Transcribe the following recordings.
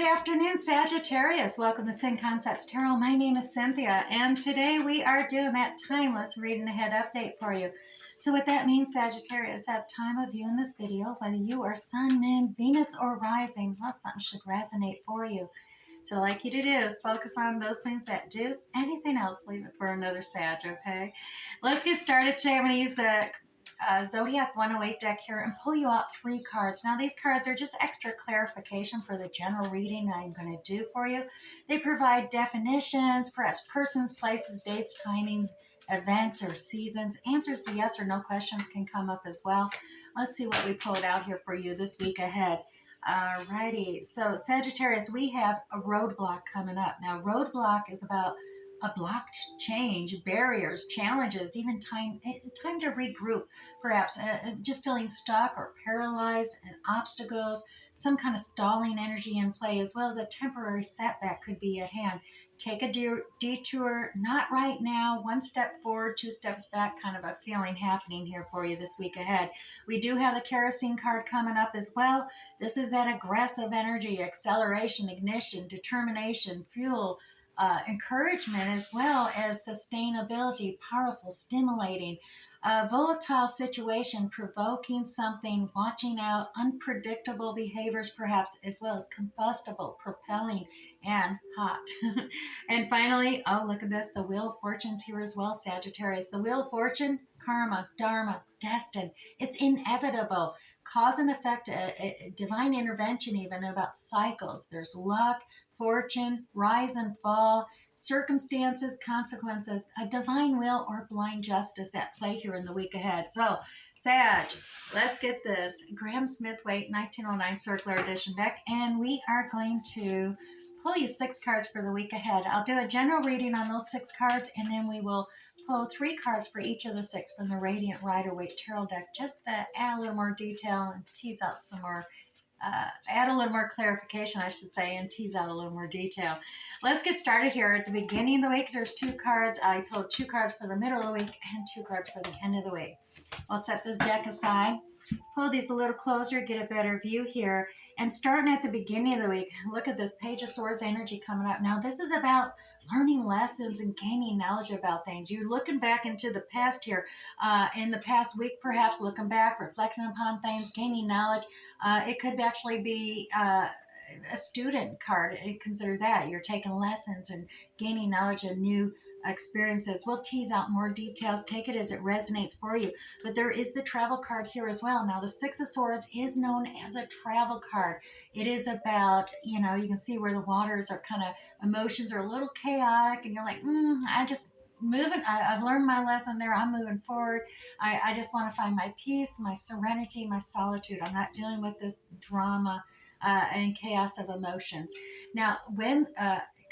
afternoon, Sagittarius. Welcome to Sin Concepts Tarot. My name is Cynthia, and today we are doing that timeless reading ahead update for you. So what that means, Sagittarius, at the time of viewing this video, whether you are Sun, Moon, Venus, or Rising, well, something should resonate for you. So what I'd like you to do is focus on those things that do. Anything else, leave it for another Sag, okay? Let's get started today. I'm going to use the Zodiac 108 deck here and pull you out 3 cards. Now these cards are just extra clarification for the general reading I'm going to do for you. They provide definitions, perhaps persons, places, dates, timing, events, or seasons. Answers to yes or no questions can come up as well. Let's see what we pulled out here for you this week ahead. Alrighty, so Sagittarius, we have a roadblock coming up. Now roadblock is about a blocked change, barriers, challenges, even time to regroup, perhaps just feeling stuck or paralyzed, and obstacles, some kind of stalling energy in play, as well as a temporary setback could be at hand. Take a detour, not right now, 1 step forward, 2 steps back, kind of a feeling happening here for you this week ahead. We do have the kerosene card coming up as well. This is that aggressive energy, acceleration, ignition, determination, fuel, encouragement, as well as sustainability, powerful, stimulating, volatile situation, provoking something, watching out, unpredictable behaviors perhaps, as well as combustible, propelling, and hot. And finally, oh, look at this, the Wheel of Fortune's here as well, Sagittarius. The Wheel of Fortune, karma, dharma, destined. It's inevitable. Cause and effect, a divine intervention even about cycles. There's luck, fortune, rise and fall, circumstances, consequences, a divine will or blind justice at play here in the week ahead. So, Sag, let's get this. Graham Smith-Waite 1909 Circular Edition deck, and we are going to pull you 6 cards for the week ahead. I'll do a general reading on those 6 cards, and then we will pull 3 cards for each of the 6 from the Radiant Rider-Waite Tarot deck, just to add a little more detail and tease out some more add a little more clarification, I should say, and tease out a little more detail. Let's get started here. At the beginning of the week, there's 2 cards. I pulled 2 cards for the middle of the week and 2 cards for the end of the week. I'll set this deck aside, pull these a little closer, get a better view here. And starting at the beginning of the week, look at this Page of Swords energy coming up. Now, this is about learning lessons and gaining knowledge about things. You're looking back into the past here, in the past week, perhaps looking back, reflecting upon things, gaining knowledge. It could actually be a student card. Consider that. You're taking lessons and gaining knowledge and new experiences. We'll tease out more details. Take it as it resonates for you. But there is the travel card here as well. Now, the 6 of Swords is known as a travel card. It is about, you can see where the waters are kind of, emotions are a little chaotic, and you're like, I just I've learned my lesson there. I'm moving forward. I just want to find my peace, my serenity, my solitude. I'm not dealing with this drama and chaos of emotions. Now, when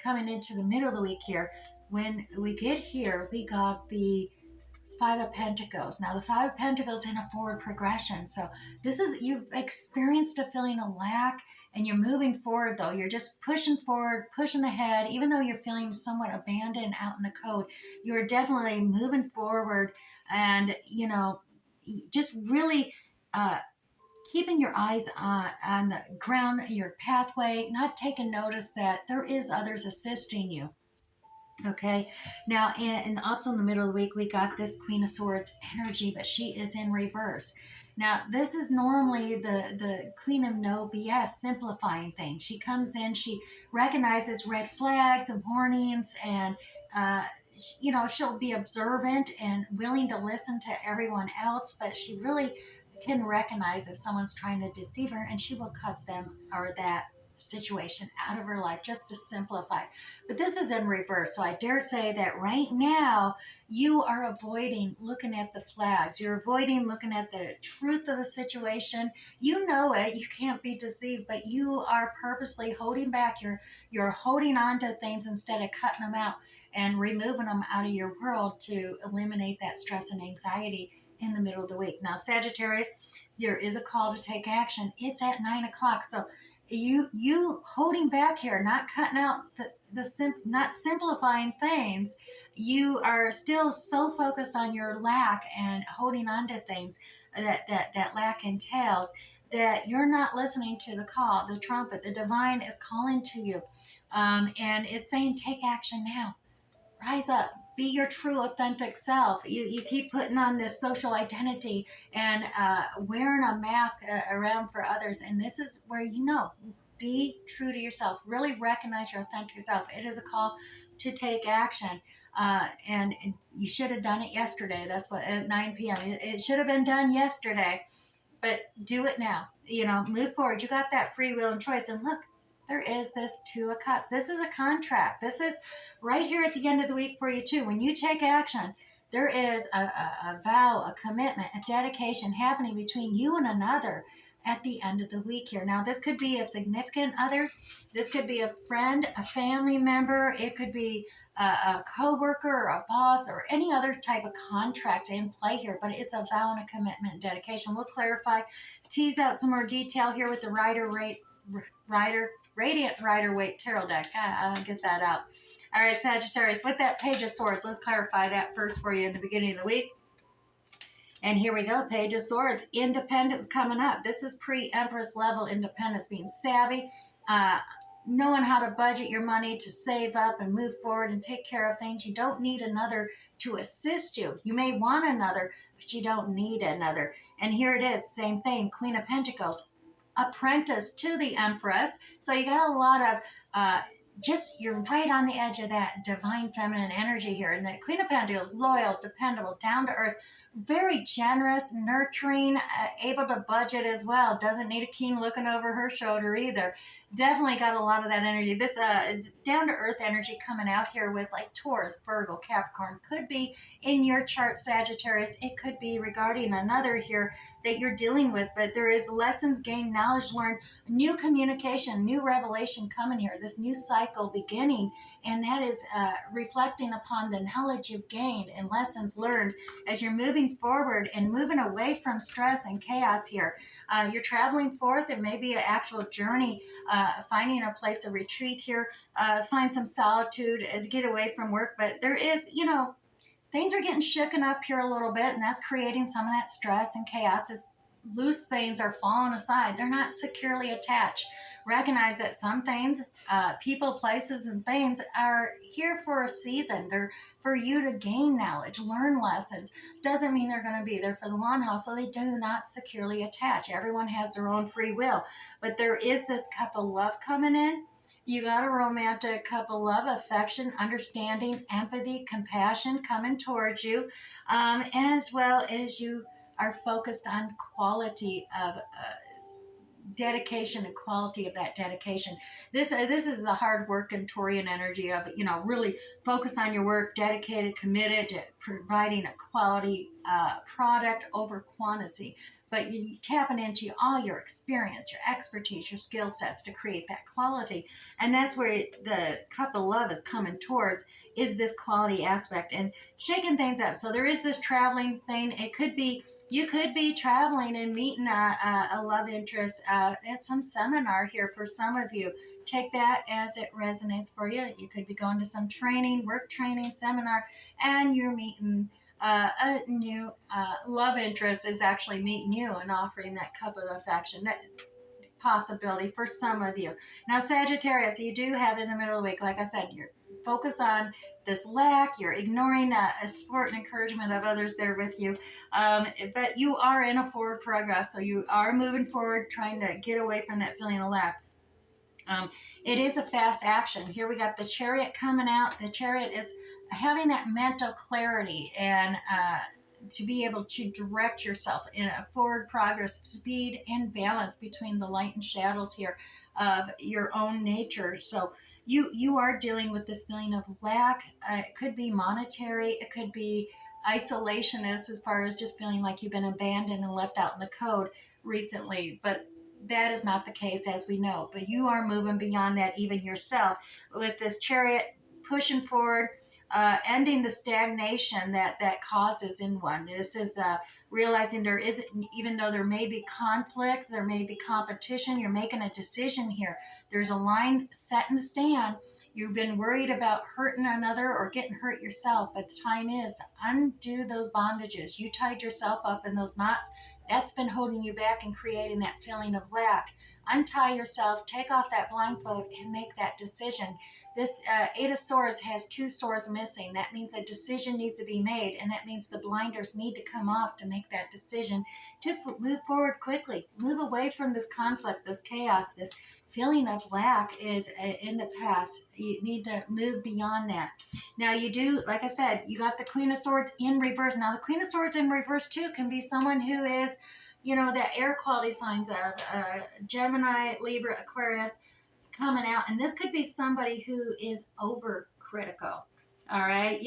coming into the middle of the week here, when we get here, we got the 5 of Pentacles. Now, the 5 of Pentacles in a forward progression. So this is, you've experienced a feeling of lack, and you're moving forward, though. You're just pushing forward, pushing ahead. Even though you're feeling somewhat abandoned out in the cold, you're definitely moving forward and, just really keeping your eyes on the ground, your pathway, not taking notice that there is others assisting you. Okay, now, and also in the middle of the week, we got this Queen of Swords energy, but she is in reverse. Now, this is normally the Queen of No BS, simplifying things. She comes in, she recognizes red flags and warnings, and she'll be observant and willing to listen to everyone else, but she really can recognize if someone's trying to deceive her, and she will cut them or that situation out of her life just to simplify. But this is in reverse. So I dare say that right now you are avoiding looking at the flags. You're avoiding looking at the truth of the situation. You know it. You can't be deceived, but you are purposely holding back. You're holding on to things instead of cutting them out and removing them out of your world to eliminate that stress and anxiety in the middle of the week. Now, Sagittarius, there is a call to take action. It's at 9 o'clock. So you holding back here, not cutting out not simplifying things. You are still so focused on your lack and holding on to things that lack entails. that you're not listening to the call, the trumpet. The divine is calling to you. And it's saying, take action now. Rise up. Be your true, authentic self. You keep putting on this social identity and wearing a mask around for others. And this is where be true to yourself. Really recognize your authentic self. It is a call to take action. And you should have done it yesterday. That's what, at 9 p.m. It should have been done yesterday, but do it now. Move forward. You got that free will and choice. And look, there is this Two of Cups. This is a contract. This is right here at the end of the week for you too. When you take action, there is a vow, a commitment, a dedication happening between you and another at the end of the week here. Now, this could be a significant other. This could be a friend, a family member. It could be a co-worker or a boss or any other type of contract in play here, but it's a vow and a commitment and dedication. We'll clarify, tease out some more detail here with the Radiant Rider-Waite Tarot deck. I'll get that out. All right, Sagittarius, with that Page of Swords, let's clarify that first for you in the beginning of the week. And here we go, Page of Swords, independence coming up. This is pre-Empress level independence, being savvy, knowing how to budget your money to save up and move forward and take care of things. You don't need another to assist you. You may want another, but you don't need another. And here it is, same thing, Queen of Pentacles, apprentice to the Empress. So you got a lot of you're right on the edge of that divine feminine energy here. And that Queen of Pentacles, loyal, dependable, down to earth, very generous, nurturing, able to budget as well. Doesn't need a king looking over her shoulder either. Definitely got a lot of that energy. This down to earth energy coming out here with like Taurus, Virgo, Capricorn. Could be in your chart, Sagittarius. It could be regarding another here that you're dealing with. But there is lessons gained, knowledge learned, new communication, new revelation coming here. This new cycle beginning, and that is reflecting upon the knowledge you've gained and lessons learned as you're moving forward and moving away from stress and chaos here. You're traveling forth. It may be an actual journey, finding a place of retreat here, find some solitude to get away from work. But there is, things are getting shooken up here a little bit, and that's creating some of that stress and chaos as loose things are falling aside. They're not securely attached. Recognize that some things, people, places, and things are here for a season. They're for you to gain knowledge, learn lessons. Doesn't mean they're going to be there for the long haul, so they do not securely attach. Everyone has their own free will. But there is this cup of love coming in. You got a romantic cup of love, affection, understanding, empathy, compassion coming towards you, as well as you are focused on quality of dedication and quality of that dedication. This is the hard work and Taurian energy of really focus on your work, dedicated, committed to providing a quality product over quantity. But you tapping into all your experience, your expertise, your skill sets to create that quality. And that's where the cup of love is coming towards, is this quality aspect and shaking things up. So there is this traveling thing. You could be traveling and meeting a love interest at some seminar here for some of you. Take that as it resonates for you. You could be going to some training, work training, seminar, and you're meeting a new love interest is actually meeting you and offering that cup of affection. That possibility for some of you. Now, Sagittarius, you do have in the middle of the week, like I said, you're focus on this lack, you're ignoring a support and encouragement of others there with you, but you are in a forward progress, so you are moving forward, trying to get away from that feeling of lack. It is a fast action. Here we got the Chariot coming out. The Chariot is having that mental clarity and to be able to direct yourself in a forward progress, speed and balance between the light and shadows here of your own nature. So you are dealing with this feeling of lack. It could be monetary. It could be isolationist, as far as just feeling like you've been abandoned and left out in the cold recently. But that is not the case, as we know. But you are moving beyond that even yourself with this Chariot, pushing forward, ending the stagnation that causes in one. This is realizing there is, even though there may be conflict, there may be competition, you're making a decision here. There's a line set in the stand. You've been worried about hurting another or getting hurt yourself, but the time is to undo those bondages. You tied yourself up in those knots. that's been holding you back and creating that feeling of lack. Untie yourself, take off that blindfold, and make that decision. This Eight of Swords has two swords missing. That means a decision needs to be made, and that means the blinders need to come off to make that decision to move forward quickly. Move away from this conflict, this chaos, this feeling of lack is in the past. You need to move beyond that. Now, you do, like I said, you got the Queen of Swords in reverse. Now, the Queen of Swords in reverse, too, can be someone who is, that air quality signs of Gemini, Libra, Aquarius coming out. And this could be somebody who is overcritical. All right.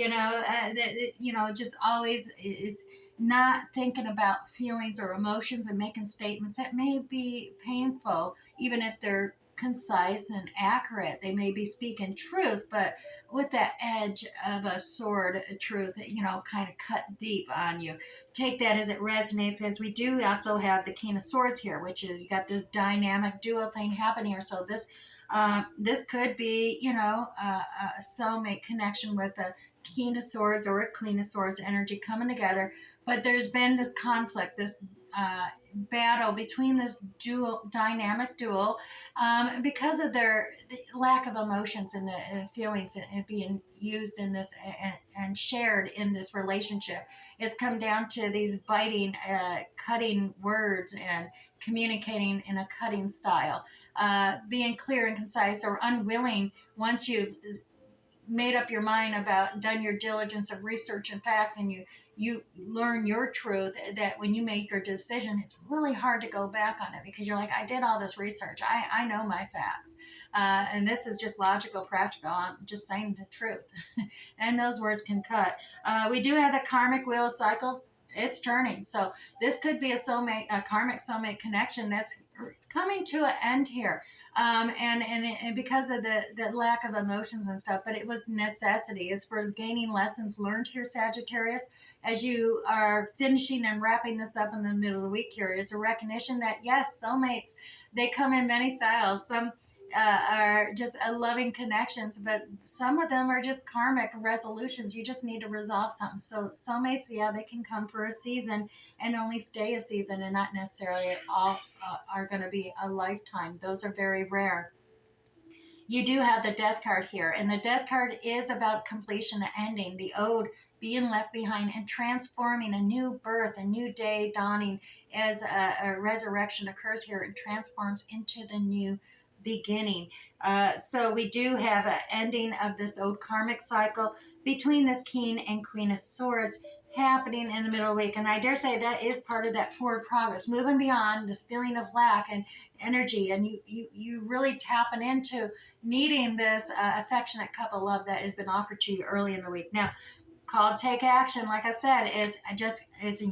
Just always it's not thinking about feelings or emotions and making statements that may be painful, even if they're concise and accurate. They may be speaking truth, but with that edge of a sword truth, kind of cut deep on you. Take that as it resonates, as we do also have the King of Swords here, which is you got this dynamic dual thing happening here. So this could be, a soulmate connection with a King of Swords or a Queen of Swords energy coming together. But there's been this conflict, this battle between this dynamic duo, because of their lack of emotions and the feelings and being used in this and shared in this relationship. It's come down to these biting, cutting words and communicating in a cutting style, being clear and concise or unwilling once you've made up your mind about, done your diligence of research and facts, and you learn your truth, that when you make your decision, it's really hard to go back on it, because you're like, I did all this research, I know my facts, and this is just logical, practical, I'm just saying the truth. And those words can cut. We do have the karmic wheel cycle. It's turning. So this could be a karmic soulmate connection that's coming to an end here. And because of the lack of emotions and stuff, but it was necessity. It's for gaining lessons learned here, Sagittarius. As you are finishing and wrapping this up in the middle of the week here, it's a recognition that, yes, soulmates, they come in many styles. Some are just loving connections, but some of them are just karmic resolutions. You just need to resolve something. So soulmates, yeah, they can come for a season and only stay a season, and not necessarily all are going to be a lifetime. Those are very rare. You do have the Death card here, and the Death card is about completion, the ending, the ode, being left behind, and transforming, a new birth, a new day dawning as a resurrection occurs here and transforms into the new beginning. So we do have an ending of this old karmic cycle between this King and Queen of Swords happening in the middle of the week. And I dare say that is part of that forward progress, moving beyond this feeling of lack and energy, and you really tapping into needing this affectionate cup of love that has been offered to you early in the week. Now, call to take action, like I said, it's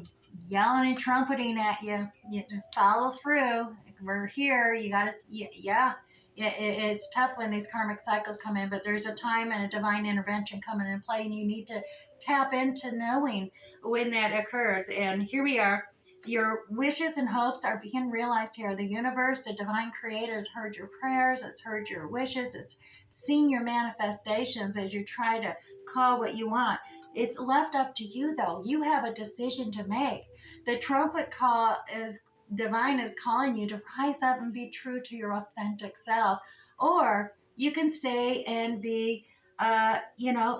yelling and trumpeting at you. You follow through. We're here. You got to, yeah. It's tough when these karmic cycles come in, but there's a time and a divine intervention coming in play, and you need to tap into knowing when that occurs. And here we are. Your wishes and hopes are being realized here. The universe, the divine creator, has heard your prayers. It's heard your wishes. It's seen your manifestations as you try to call what you want. It's left up to you, though. You have a decision to make. The trumpet call is divine, is calling you to rise up and be true to your authentic self, or you can stay and be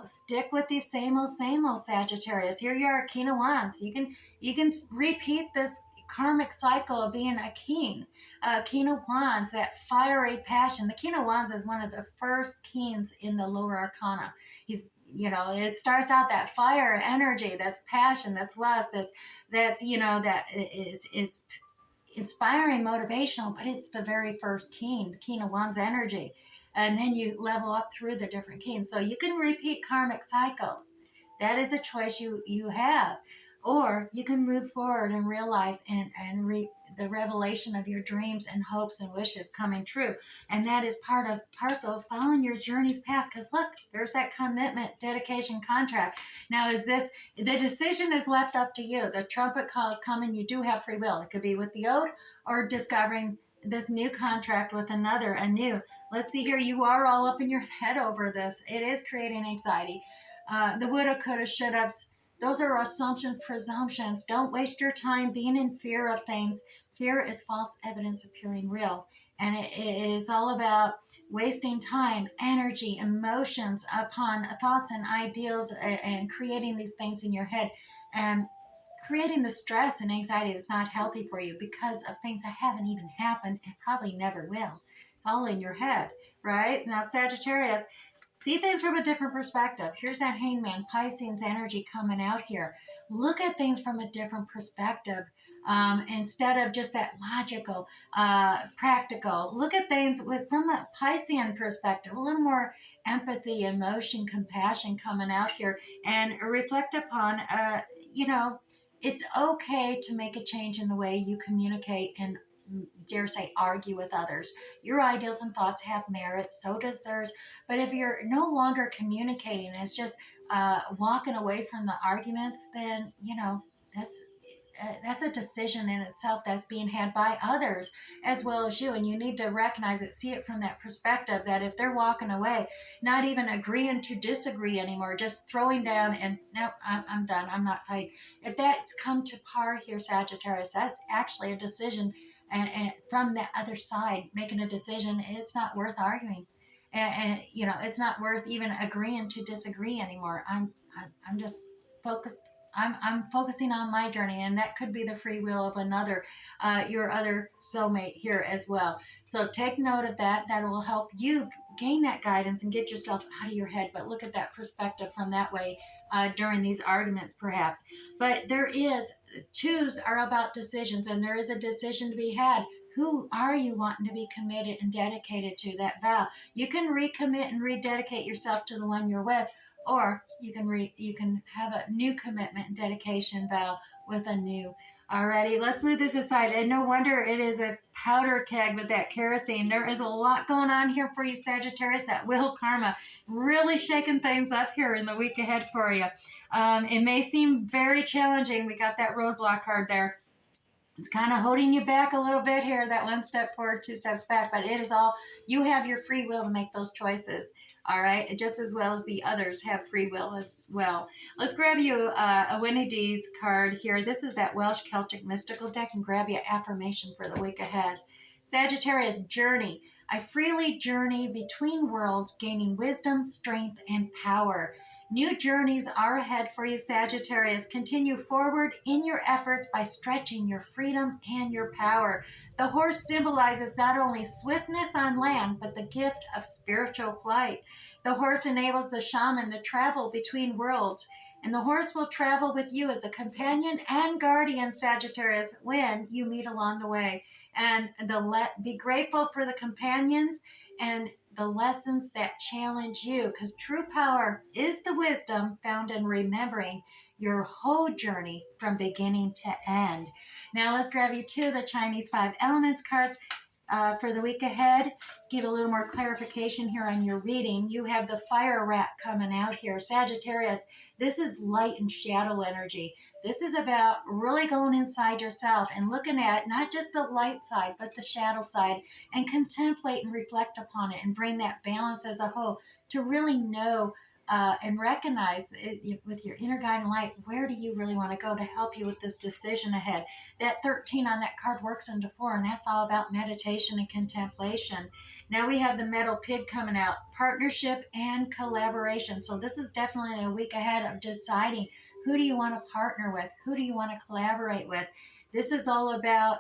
stick with the same old Sagittarius. Here you are, King of Wands. You can repeat this karmic cycle of being a king of Wands, that fiery passion. The King of Wands is one of the first kings in the lower arcana. He's it starts out that fire energy, that's passion, that's lust, that it's inspiring, motivational, but it's the very first king, the King of Wands energy. And then you level up through the different kings. So you can repeat karmic cycles. That is a choice you have. Or you can move forward and realize and reap the revelation of your dreams and hopes and wishes coming true. And that is parcel of following your journey's path. Because look, there's that commitment, dedication, contract. Now, the decision is left up to you. The trumpet call is coming. You do have free will. It could be with the ode or discovering this new contract with another, anew. Let's see here. You are all up in your head over this. It is creating anxiety. The woulda, coulda, shoulda, Those are assumptions, presumptions. Don't waste your time being in fear of things. Fear is false evidence appearing real. And it's all about wasting time, energy, emotions upon thoughts and ideals, and creating these things in your head, and creating the stress and anxiety that's not healthy for you because of things that haven't even happened and probably never will. It's all in your head, right? Now, Sagittarius, see things from a different perspective. Here's that hangman, Pisces energy coming out here. Look at things from a different perspective, instead of just that logical, practical. Look at things from a Piscean perspective, a little more empathy, emotion, compassion coming out here, and reflect upon, you know, it's okay to make a change in the way you communicate and, dare say, argue with others. Your ideals and thoughts have merit, so does theirs. But if you're no longer communicating, it's just walking away from the arguments, then, that's that's a decision in itself that's being had by others as well as you. And you need to recognize it, see it from that perspective, that if they're walking away, not even agreeing to disagree anymore, just throwing down and, no, I'm done, I'm not fighting. If that's come to par here, Sagittarius, that's actually a decision. And from the other side, making a decision, it's not worth arguing. And it's not worth even agreeing to disagree anymore. I'm just focused. I'm focusing on my journey, and that could be the free will of another, your other soulmate here as well. So take note of that. That will help you gain that guidance and get yourself out of your head. But look at that perspective from that way, during these arguments, perhaps. But twos are about decisions, and there is a decision to be had. Who are you wanting to be committed and dedicated to that vow? You can recommit and rededicate yourself to the one you're with, or you can have a new commitment and dedication vow with a new. Alrighty, let's move this aside. And no wonder it is a powder keg with that kerosene. There is a lot going on here for you, Sagittarius. That will karma really shaking things up here in the week ahead for you. It may seem very challenging. We got that roadblock card there. It's kind of holding you back a little bit here, that one step forward, two steps back, but it is all, you have your free will to make those choices. All right, just as well as the others have free will as well. Let's grab you a Winnie D's card here. This is that Welsh Celtic mystical deck, and grab you affirmation for the week ahead. Sagittarius, journey. I freely journey between worlds, gaining wisdom, strength, and power. New journeys are ahead for you, Sagittarius. Continue forward in your efforts by stretching your freedom and your power. The horse symbolizes not only swiftness on land, but the gift of spiritual flight. The horse enables the shaman to travel between worlds, and the horse will travel with you as a companion and guardian, Sagittarius, when you meet along the way. And be grateful for the companions and the lessons that challenge you, because true power is the wisdom found in remembering your whole journey from beginning to end. Now let's grab you two of the Chinese 5 elements cards for the week ahead. Give a little more clarification here on your reading. You have the fire rat coming out here. Sagittarius, this is light and shadow energy. This is about really going inside yourself and looking at not just the light side, but the shadow side, and contemplate and reflect upon it and bring that balance as a whole to really know and recognize it, with your inner guiding light, where do you really want to go to help you with this decision ahead. That 13 on that card works into 4, and that's all about meditation and contemplation. Now we have the metal pig coming out, partnership and collaboration. So this is definitely a week ahead of deciding, who do you want to partner with? Who do you want to collaborate with? This is all about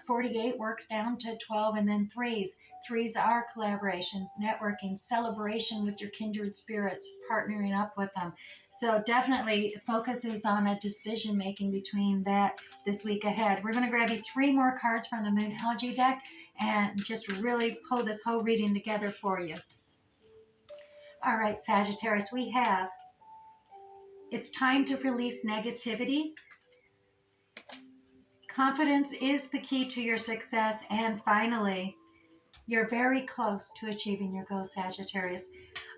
48 works down to 12, and then threes. Threes are collaboration, networking, celebration with your kindred spirits, partnering up with them. So definitely focuses on a decision making between that this week ahead. We're going to grab you 3 more cards from the Moonology deck and just really pull this whole reading together for you. All right, Sagittarius, we have, it's time to release negativity. Confidence is the key to your success. And finally, you're very close to achieving your goal, Sagittarius.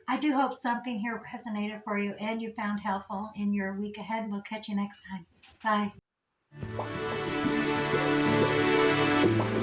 I do hope something here resonated for you and you found helpful in your week ahead. We'll catch you next time. Bye.